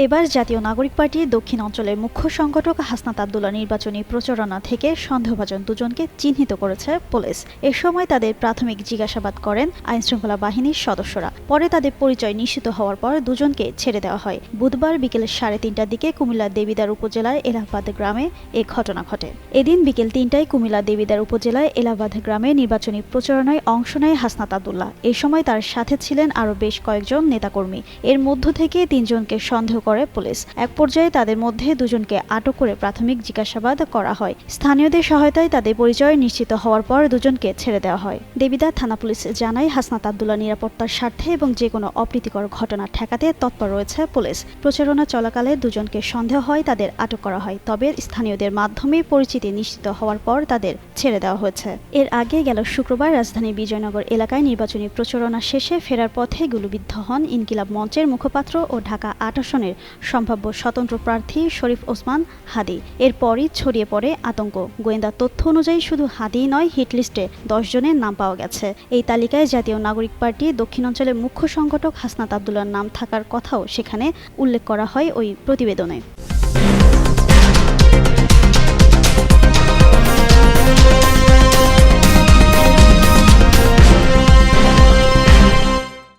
এবার জাতীয় নাগরিক পার্টির দক্ষিণ অঞ্চলের মুখ্য সংগঠক হাসনাত আব্দুল্লাহ নির্বাচনী প্রচারণা থেকে সন্দেহভাজন দুজনকে চিহ্নিত করেছে পুলিশ। এ সময় তাদের প্রাথমিক জিজ্ঞাসাবাদ করেন আইনশৃঙ্খলা বাহিনীর সদস্যরা। পরে তাদের পরিচয় নিশ্চিত হওয়ার পর দুজনকে ছেড়ে দেওয়া হয়। বুধবার বিকেল 3:30টার দিকে কুমিল্লার দেবিদ্বার উপজেলার এলাহাবাদ গ্রামে এ ঘটনা ঘটে। এদিন বিকেল 3টায় কুমিল্লার দেবিদ্বার উপজেলায় এলাহাবাদ গ্রামে নির্বাচনী প্রচারণায় অংশ নেয় হাসনাত আব্দুল্লাহ। এ সময় তার সাথে ছিলেন আরও বেশ কয়েকজন নেতাকর্মী। এর মধ্য থেকে 3 জনকে সন্দেহ করে পুলিশ। এক পর্যায়ে তাদের মধ্যে দুজনকে আটক করে প্রাথমিক জিজ্ঞাসাবাদ করা হয়। স্থানীয়দের সহায়তায় তাদের পরিচয় নিশ্চিত হওয়ার পর দুজনকে ছেড়ে দেওয়া হয়। দেবিদ্বার থানা পুলিশ জানায়, হাসনাত আব্দুল্লাহ নিরাপত্তার স্বার্থে এবং যে কোনো অপ্রীতিকর ঘটনা ঠেকাতে তৎপর রয়েছে পুলিশ। প্রচারণা চলাকালে দুজনকে সন্দেহ হয় তাদের আটক করা হয়, তবে স্থানীয়দের মাধ্যমে পরিচিতি নিশ্চিত হওয়ার পর তাদের ছেড়ে দেওয়া হয়েছে। এর আগে গেল শুক্রবার রাজধানীর বিজয়নগর এলাকায় নির্বাচনী প্রচারণা শেষে ফেরার পথে গুলিবিদ্ধ হন ইনকিলাব মঞ্চের মুখপাত্র ও ঢাকা ৮ আসনের সম্ভাব্য স্বতন্ত্র প্রার্থী শরীফ ওসমান হাদী। এরপরই ছড়িয়ে পড়ে আতঙ্ক। গোয়েন্দা তথ্য অনুযায়ী শুধু হাদীই নয়, হিটলিস্টে 10 জনের নাম পাওয়া গেছে। এই তালিকায় জাতীয় নাগরিক পার্টি দক্ষিণাঞ্চলের মুখ্য সংগঠক হাসনাত আব্দুল্লাহর নাম থাকার কথাও সেখানে উল্লেখ করা হয় ওই প্রতিবেদনে।